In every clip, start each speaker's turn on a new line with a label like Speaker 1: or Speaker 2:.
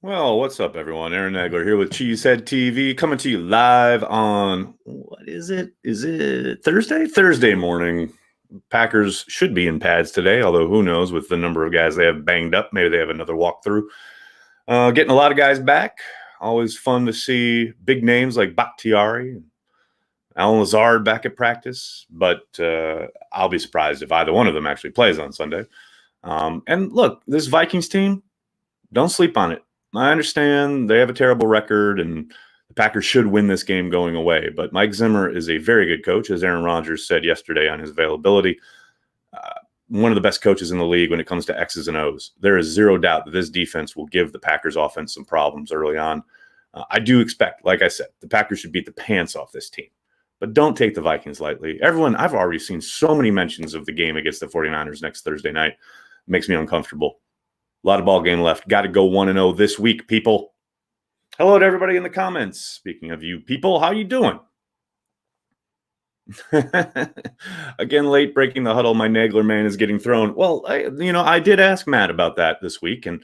Speaker 1: Well, what's up, everyone? Aaron Nagler here with Cheesehead TV, coming to you live on, what is it? Is it Thursday? Thursday morning. Packers should be in pads today, although who knows with the number of guys they have banged up. Maybe they have another walkthrough. Getting a lot of guys back. Always fun to see big names like Bakhtiari and Alan Lazard back at practice, but I'll be surprised if either one of them actually plays on Sunday. And look, this Vikings team, don't sleep on it. I understand they have a terrible record and the Packers should win this game going away, but Mike Zimmer is a very good coach, as Aaron Rodgers said yesterday on his availability. One of the best coaches in the league when it comes to X's and O's. There is zero doubt that this defense will give the Packers offense some problems early on. I do expect, like I said, the Packers should beat the pants off this team, but don't take the Vikings lightly. Everyone, I've already seen so many mentions of the game against the 49ers next Thursday night. It makes me uncomfortable. A lot of ball game left. Got to go 1-0 this week, people. Hello to everybody in the comments. Speaking of you people, how you doing? Again, late breaking the huddle. My Nagler man is getting thrown. Well, I did ask Matt about that this week, and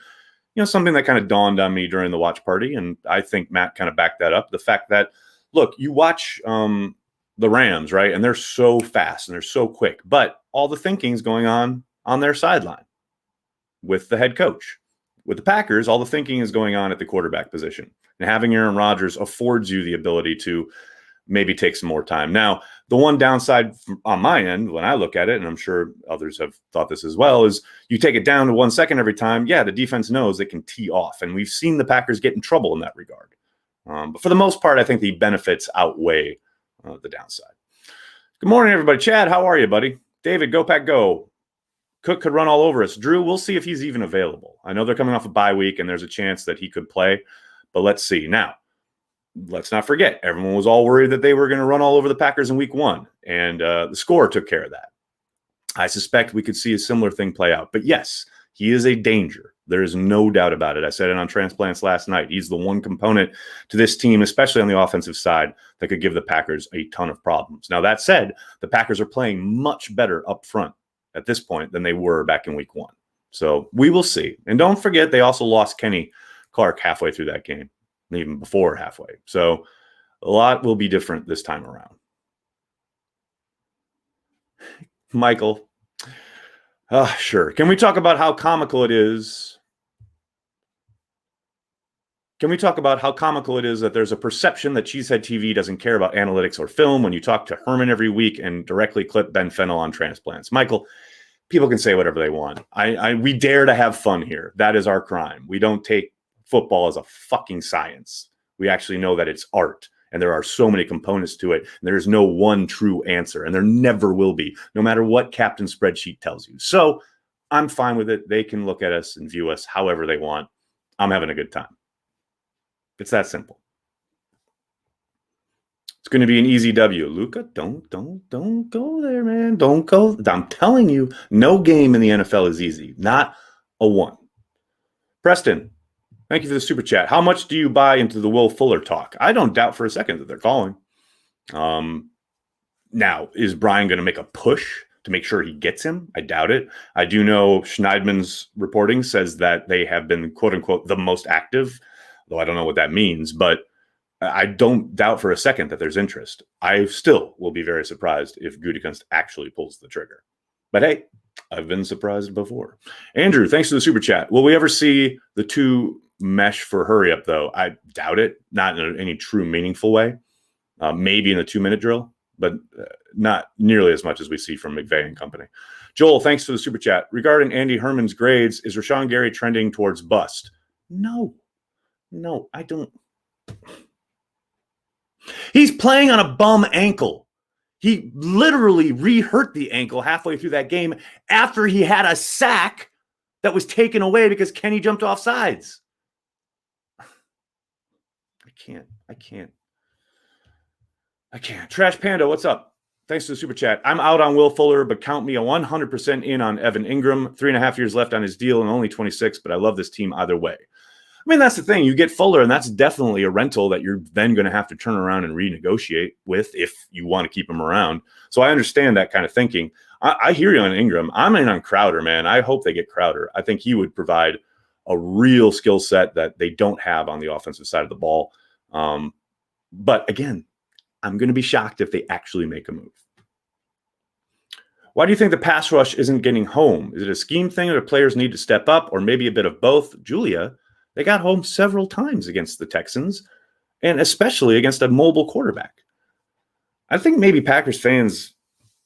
Speaker 1: something that kind of dawned on me during the watch party, and I think Matt kind of backed that up. The fact that, look, you watch the Rams, right, and they're so fast and they're so quick, but all the thinking's going on their sideline with the head coach. With the Packers, all the thinking is going on at the quarterback position. And having Aaron Rodgers affords you the ability to maybe take some more time. Now, the one downside on my end, when I look at it, and I'm sure others have thought this as well, is you take it down to 1 second every time. Yeah, the defense knows it can tee off. And we've seen the Packers get in trouble in that regard. But for the most part, I think the benefits outweigh the downside. Good morning, everybody. Chad, how are you, buddy? David, go Pack go. Cook could run all over us. Drew, we'll see if he's even available. I know they're coming off a bye week, and there's a chance that he could play, but let's see. Now, let's not forget, everyone was all worried that they were going to run all over the Packers in week 1, and the score took care of that. I suspect we could see a similar thing play out. But yes, he is a danger. There is no doubt about it. I said it on Transplants last night. He's the one component to this team, especially on the offensive side, that could give the Packers a ton of problems. Now, that said, the Packers are playing much better up front at this point than they were back in week 1. So we will see. And don't forget, they also lost Kenny Clark halfway through that game, even before halfway. So a lot will be different this time around. Michael, sure. Can we talk about how comical it is? Can we talk about how comical it is that there's a perception that Cheesehead TV doesn't care about analytics or film when you talk to Herman every week and directly clip Ben Fennell on Transplants? Michael, people can say whatever they want. We dare to have fun here. That is our crime. We don't take football as a fucking science. We actually know that it's art, and there are so many components to it. And there is no one true answer, and there never will be, no matter what Captain Spreadsheet tells you. So I'm fine with it. They can look at us and view us however they want. I'm having a good time. It's that simple. It's going to be an easy W. Luca, don't go there, man. Don't go. I'm telling you, no game in the NFL is easy. Not a one. Preston, thank you for the super chat. How much do you buy into the Will Fuller talk? I don't doubt for a second that they're calling. Now, is Brian going to make a push to make sure he gets him? I doubt it. I do know Schneidman's reporting says that they have been, quote unquote, the most active, though I don't know what that means, but I don't doubt for a second that there's interest. I still will be very surprised if Gutekunst actually pulls the trigger. But hey, I've been surprised before. Andrew, thanks for the super chat. Will we ever see the two mesh for hurry up, though? I doubt it. Not in any true meaningful way. Maybe in a 2-minute drill, but not nearly as much as we see from McVay and company. Joel, thanks for the super chat. Regarding Andy Herman's grades, is Rashawn Gary trending towards bust? No, I don't. He's playing on a bum ankle. He literally re-hurt the ankle halfway through that game after he had a sack that was taken away because Kenny jumped off sides. I can't. Trash Panda, what's up? Thanks for the super chat. I'm out on Will Fuller, but count me a 100% in on Evan Ingram. 3.5 years left on his deal and only 26, but I love this team either way. I mean, that's the thing. You get Fuller, and that's definitely a rental that you're then going to have to turn around and renegotiate with if you want to keep him around. So I understand that kind of thinking. I hear you on Ingram. I'm in on Crowder, man. I hope they get Crowder. I think he would provide a real skill set that they don't have on the offensive side of the ball. But again, I'm going to be shocked if they actually make a move. Why do you think the pass rush isn't getting home? Is it a scheme thing or the players need to step up, or maybe a bit of both? Julia, they got home several times against the Texans, and especially against a mobile quarterback. I think maybe Packers fans'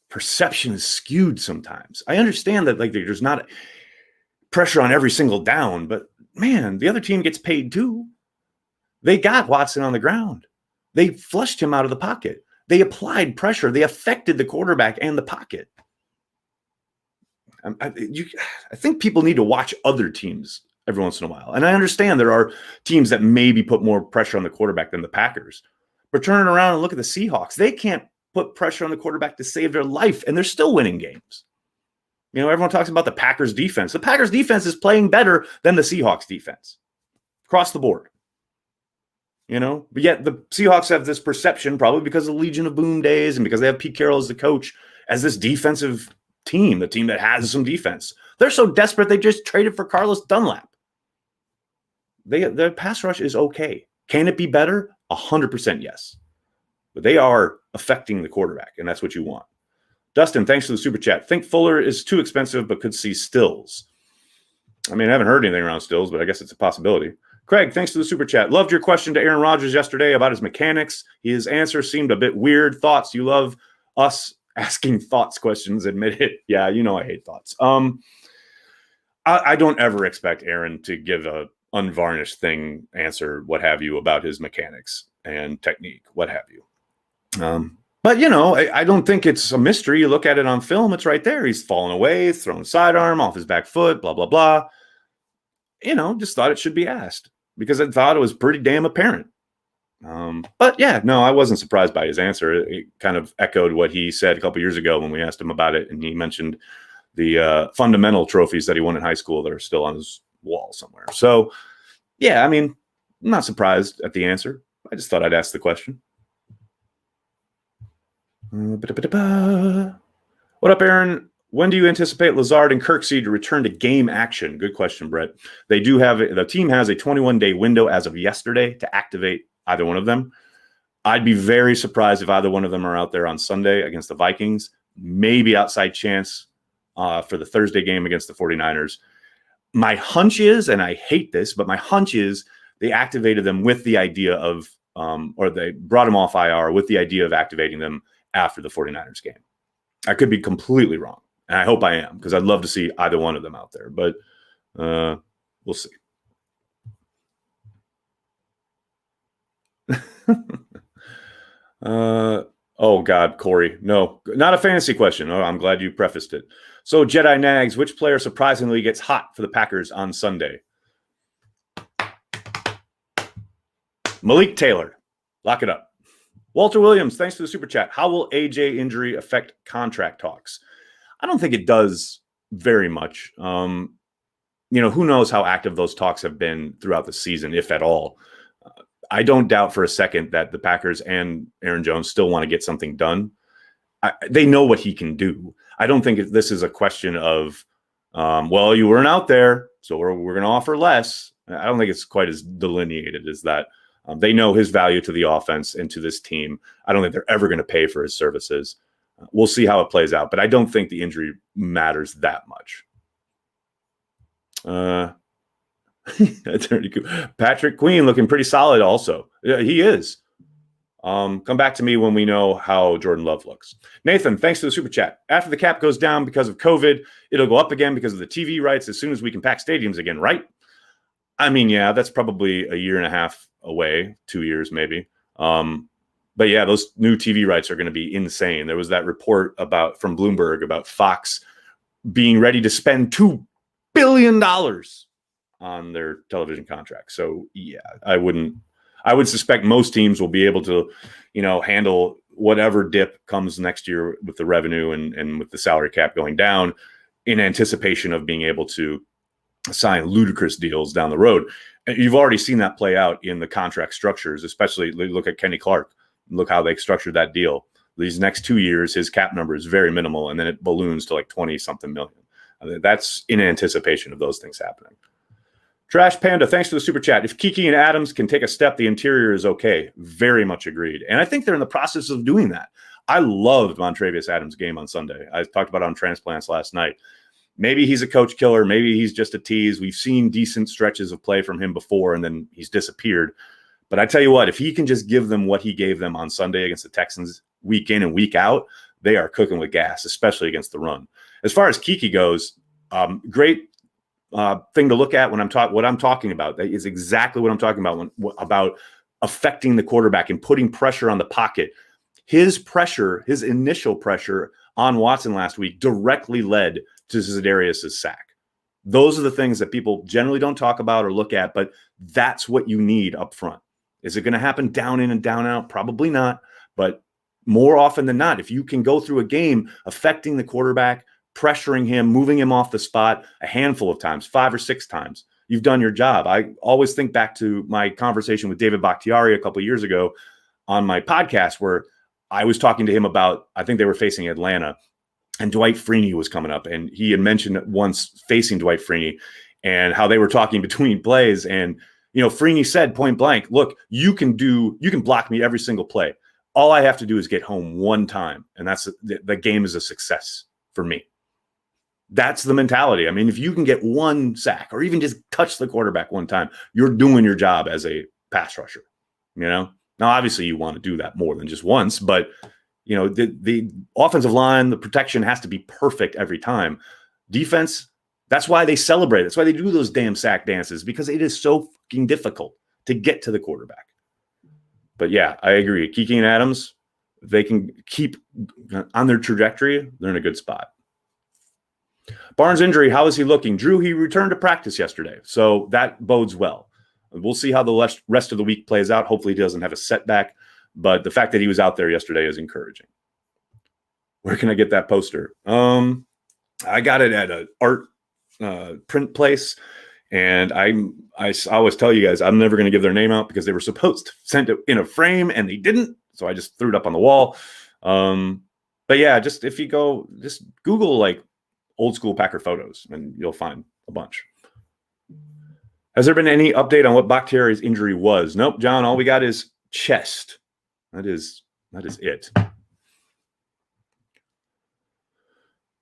Speaker 1: perception is skewed sometimes. I understand that there's not pressure on every single down, but man, the other team gets paid too. They got Watson on the ground. They flushed him out of the pocket. They applied pressure. They affected the quarterback and the pocket. I think people need to watch other teams every once in a while. And I understand there are teams that maybe put more pressure on the quarterback than the Packers. But turn it around and look at the Seahawks. They can't put pressure on the quarterback to save their life, and they're still winning games. Everyone talks about the Packers defense. The Packers defense is playing better than the Seahawks defense across the board. But yet the Seahawks have this perception, probably because of the Legion of Boom days and because they have Pete Carroll as the coach, as this defensive team, the team that has some defense. They're so desperate they just traded for Carlos Dunlap. The pass rush is okay. Can it be better? 100% yes. But they are affecting the quarterback, and that's what you want. Dustin, thanks for the super chat. Think Fuller is too expensive, but could see Stills. I haven't heard anything around Stills, but I guess it's a possibility. Craig, thanks for the super chat. Loved your question to Aaron Rodgers yesterday about his mechanics. His answer seemed a bit weird. Thoughts? You love us asking thoughts questions. Admit it. Yeah, I hate thoughts. I don't ever expect Aaron to give a unvarnished thing, answer, what have you, about his mechanics and technique, what have you. But, I don't think it's a mystery. You look at it on film, it's right there. He's falling away, throwing sidearm off his back foot, blah, blah, blah. Just thought it should be asked because I thought it was pretty damn apparent. But yeah, no, I wasn't surprised by his answer. It kind of echoed what he said a couple years ago when we asked him about it. And he mentioned the fundamental trophies that he won in high school that are still on his wall somewhere. So yeah, I'm not surprised at the answer. I just thought I'd ask the question. What up, Aaron? When do you anticipate Lazard and Kirksey to return to game action? Good question, Brett. The team has a 21-day window as of yesterday to activate either one of them. I'd be very surprised if either one of them are out there on Sunday against the Vikings. Maybe outside chance for the Thursday game against the 49ers. My hunch is, and I hate this, but my hunch is they activated them with the idea of, or they brought them off IR with the idea of activating them after the 49ers game. I could be completely wrong. And I hope I am, because I'd love to see either one of them out there. But we'll see. Oh, God, Corey. No, not a fantasy question. Oh, I'm glad you prefaced it. So, Jedi Nags, which player surprisingly gets hot for the Packers on Sunday? Malik Taylor. Lock it up. Walter Williams, thanks for the super chat. How will AJ injury affect contract talks? I don't think it does very much. Who knows how active those talks have been throughout the season, if at all. I don't doubt for a second that the Packers and Aaron Jones still want to get something done. They know what he can do. I don't think this is a question of, you weren't out there, so we're going to offer less. I don't think it's quite as delineated as that. They know his value to the offense and to this team. I don't think they're ever going to pay for his services. We'll see how it plays out, but I don't think the injury matters that much. That's pretty cool. Patrick Queen looking pretty solid also. Yeah, he is. Come back to me when we know how Jordan Love looks. Nathan, thanks for the super chat. After the cap goes down because of COVID, it'll go up again because of the TV rights as soon as we can pack stadiums again, right? Yeah, that's probably a year and a half away, 2 years maybe. But yeah, those new TV rights are going to be insane. There was that report from Bloomberg about Fox being ready to spend $2 billion on their television contract. So yeah, I would suspect most teams will be able to, handle whatever dip comes next year with the revenue and with the salary cap going down in anticipation of being able to sign ludicrous deals down the road. And you've already seen that play out in the contract structures, especially look at Kenny Clark. Look how they structured that deal. These next 2 years, his cap number is very minimal, and then it balloons to like 20-something million. That's in anticipation of those things happening. Trash Panda, thanks for the super chat. If Kiki and Adams can take a step, the interior is okay. Very much agreed. And I think they're in the process of doing that. I loved Montravius Adams' game on Sunday. I talked about it on Transplants last night. Maybe he's a coach killer. Maybe he's just a tease. We've seen decent stretches of play from him before, and then he's disappeared. But I tell you what, if he can just give them what he gave them on Sunday against the Texans week in and week out, they are cooking with gas, especially against the run. As far as Kiki goes, great thing to look at when what I'm talking about. That is exactly what I'm talking about about affecting the quarterback and putting pressure on the pocket. His initial pressure on Watson last week directly led to Za'Darius' sack. Those are the things that people generally don't talk about or look at, but that's what you need up front. Is it going to happen down in and down out? Probably not, but more often than not, if you can go through a game affecting the quarterback, pressuring him, moving him off the spot a handful of times, 5 or 6 times, you've done your job. I always think back to my conversation with David Bakhtiari a couple of years ago on my podcast where I was talking to him about, I think they were facing Atlanta, and Dwight Freeney was coming up, and he had mentioned once facing Dwight Freeney and how they were talking between plays. And, Freeney said point blank, look, you can block me every single play. All I have to do is get home one time. And that's the game is a success for me. That's the mentality. I mean, if you can get one sack or even just touch the quarterback one time, you're doing your job as a pass rusher, Now, obviously you want to do that more than just once, but the offensive line, the protection has to be perfect every time. Defense, that's why they celebrate. That's why they do those damn sack dances, because it is so fucking difficult to get to the quarterback. But yeah, I agree. Kiki and Adams, if they can keep on their trajectory, they're in a good spot. Barnes' injury, how is he looking? Drew, he returned to practice yesterday, so that bodes well. We'll see how the rest of the week plays out. Hopefully he doesn't have a setback. But the fact that he was out there yesterday is encouraging. Where can I get that poster? I got it at an art print place, and I always tell you guys I'm never going to give their name out because they were supposed to send it in a frame and they didn't, so I just threw it up on the wall. But yeah, if you go, just Google like old school Packer photos, and you'll find a bunch. Has there been any update on what Bakhtiari's injury was? Nope, John. All we got is chest. That is it.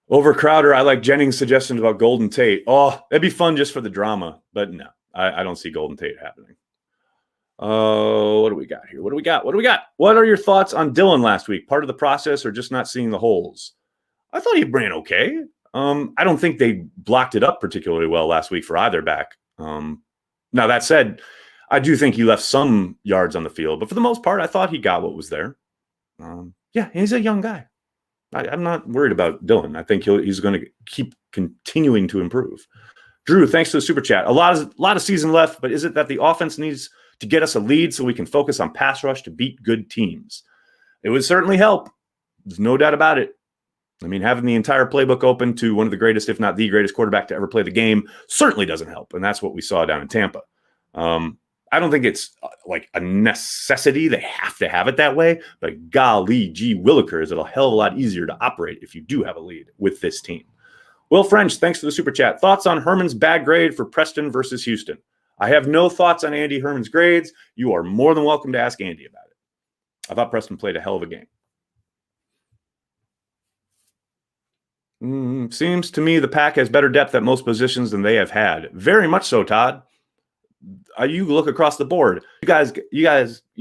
Speaker 1: Over Crowder, I like Jennings' suggestions about Golden Tate. Oh, that'd be fun just for the drama, but no, I don't see Golden Tate happening. What do we got here? What do we got? What are your thoughts on Dylan last week? Part of the process or just not seeing the holes? I thought he ran okay. I don't think they blocked it up particularly well last week for either back. Now, that said, I do think he left some yards on the field, but for the most part, I thought he got what was there. Yeah, he's a young guy. I'm not worried about Dylan. I think he's going to keep continuing to improve. Drew, thanks for the super chat. A lot of season left, but is it that the offense needs to get us a lead so we can focus on pass rush to beat good teams? It would certainly help. There's no doubt about it. I mean, having the entire playbook open to one of the greatest, if not the greatest quarterback to ever play the game certainly doesn't help, and that's what we saw down in Tampa. I don't think it's like a necessity. They have to have it that way. But golly gee willikers, it'll a hell of a lot easier to operate if you do have a lead with this team. Will French, thanks for the super chat. Thoughts on Herman's bad grade for Preston versus Houston? I have no thoughts on Andy Herman's grades. You are more than welcome to ask Andy about it. I thought Preston played a hell of a game. Seems to me the Pack has better depth at most positions than they have had. Very much so, Todd. You look across the board. You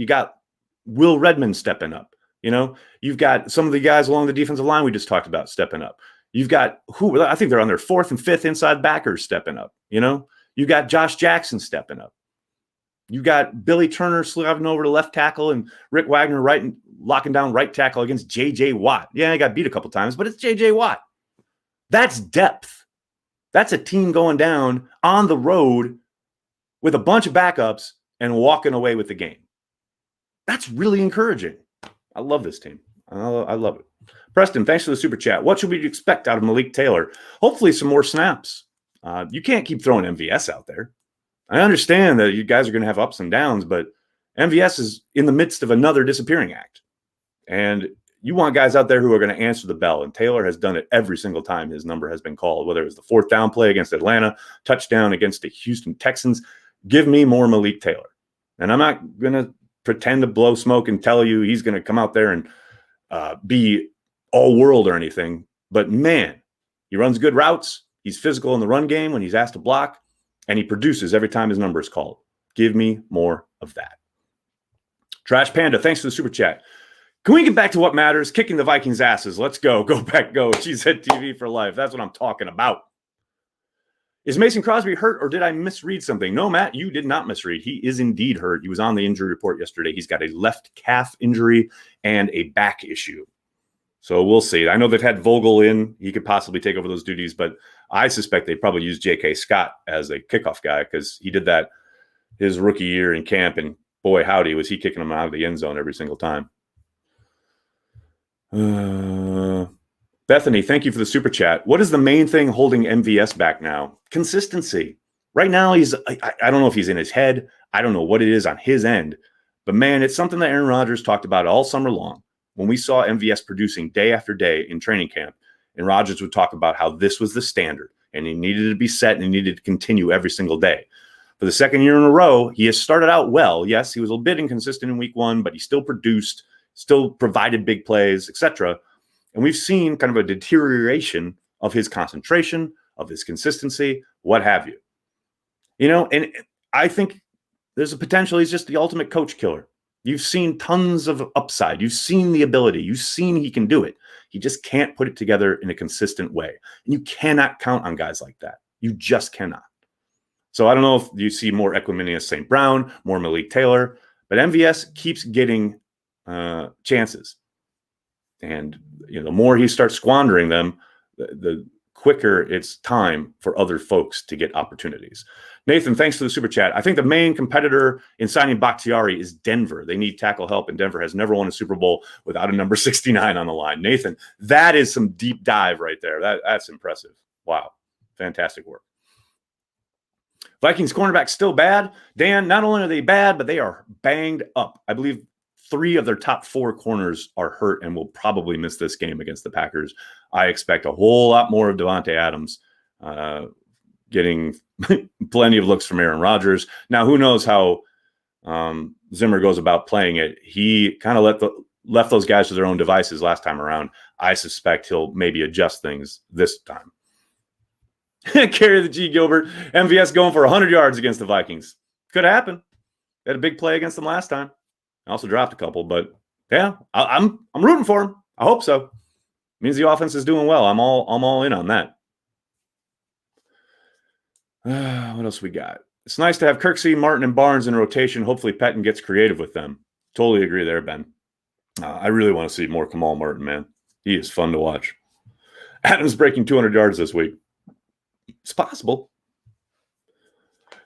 Speaker 1: got Will Redmond stepping up. You've got some of the guys along the defensive line we just talked about stepping up. You've got I think they're on their 4th and 5th inside backers stepping up. You got Josh Jackson stepping up. You got Billy Turner sliding over to left tackle and Rick Wagner locking down right tackle against J.J. Watt. Yeah, he got beat a couple times, but it's J.J. Watt. That's depth. That's a team going down on the road with a bunch of backups and walking away with the game. That's really encouraging. I love this team. I love it. Preston, thanks for the super chat. What should we expect out of Malik Taylor? Hopefully some more snaps. You can't keep throwing MVS out there. I understand that you guys are going to have ups and downs, but MVS is in the midst of another disappearing act. And you want guys out there who are going to answer the bell, and Taylor has done it every single time his number has been called, whether it was the 4th down play against Atlanta, touchdown against the Houston Texans. Give me more Malik Taylor. And I'm not going to pretend to blow smoke and tell you he's going to come out there and be all world or anything. But man, he runs good routes. He's physical in the run game when he's asked to block, and he produces every time his number is called. Give me more of that. Trash Panda, thanks for the super chat. Can we get back to what matters? Kicking the Vikings' asses. Let's go. Go back, go. Cheesehead TV for life. That's what I'm talking about. Is Mason Crosby hurt, or did I misread something? No, Matt, you did not misread. He is indeed hurt. He was on the injury report yesterday. He's got a left calf injury and a back issue. So we'll see. I know they've had Vogel in. He could possibly take over those duties, but I suspect they probably use J.K. Scott as a kickoff guy because he did that his rookie year in camp, and boy, howdy, was he kicking them out of the end zone every single time. Bethany, thank you for the super chat. What is the main thing holding MVS back now? Consistency. Right now, I don't know if he's in his head. I don't know what it is on his end. But, man, it's something that Aaron Rodgers talked about all summer long. When we saw MVS producing day after day in training camp, and Rodgers would talk about how this was the standard, and he needed to be set and he needed to continue every single day. For the second year in a row, he has started out well. Yes, he was a bit inconsistent in week 1, but he still produced, still provided big plays, etc. And we've seen kind of a deterioration of his concentration, of his consistency, what have you. You know, and I think there's a potential he's just the ultimate coach killer. You've seen tons of upside. You've seen the ability. You've seen he can do it. He just can't put it together in a consistent way. And you cannot count on guys like that. You just cannot. So I don't know if you see more Equanimeous St. Brown, more Malik Taylor, but MVS keeps getting chances. And the more he starts squandering them, the quicker it's time for other folks to get opportunities. Nathan, thanks for the super chat. I think the main competitor in signing Bakhtiari is Denver. They need tackle help, and Denver has never won a Super Bowl without a number 69 on the line. Nathan, that is some deep dive right there. That's impressive. Wow. Fantastic work. Vikings cornerback still bad. Dan, not only are they bad, but they are banged up. I believe 3 of their top 4 corners are hurt and will probably miss this game against the Packers. I expect a whole lot more of Devontae Adams getting plenty of looks from Aaron Rodgers. Now, who knows how Zimmer goes about playing it. He kind of left those guys to their own devices last time around. I suspect he'll maybe adjust things this time. Carry the G, Gilbert. MVS going for 100 yards against the Vikings. Could happen. They had a big play against them last time. I also dropped a couple, but yeah, I'm rooting for him. I hope so. Means the offense is doing well. I'm all in on that. What else we got? It's nice to have Kirksey, Martin, and Barnes in rotation. Hopefully Pettin gets creative with them. Totally agree there, Ben. I really want to see more Kamal Martin, man. He is fun to watch. Adams breaking 200 yards this week. It's possible.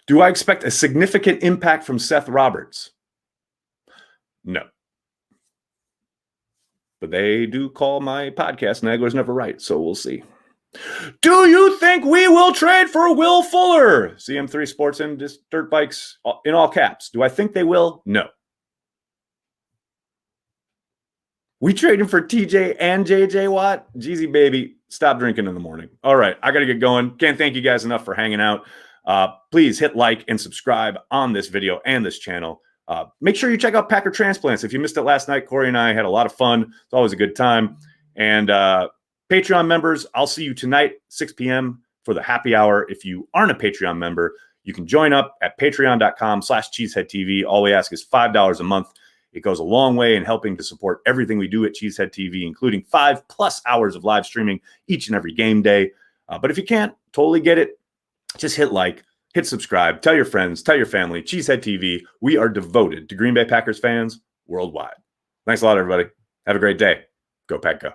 Speaker 1: Do I expect a significant impact from Seth Roberts? No. But they do call my podcast Nagler's Never Right, so we'll see. Do you think we will trade for Will Fuller? CM3 Sports and Dirt Bikes in all caps. Do I think they will? No. We trading for TJ and JJ Watt? Jeezy, baby, stop drinking in the morning. All right, I got to get going. Can't thank you guys enough for hanging out. Please hit like and subscribe on this video and this channel. Make sure you check out Packer Transplants. If you missed it last night, Corey and I had a lot of fun. It's always a good time. And Patreon members, I'll see you tonight, 6 p.m. for the happy hour. If you aren't a Patreon member, you can join up at patreon.com/CheeseheadTV. All we ask is $5 a month. It goes a long way in helping to support everything we do at Cheesehead TV, including 5+ hours of live streaming each and every game day. But if you can't, totally get it. Just hit like, hit subscribe, tell your friends, tell your family. Cheesehead TV, we are devoted to Green Bay Packers fans worldwide. Thanks a lot, everybody. Have a great day. Go Pack Go.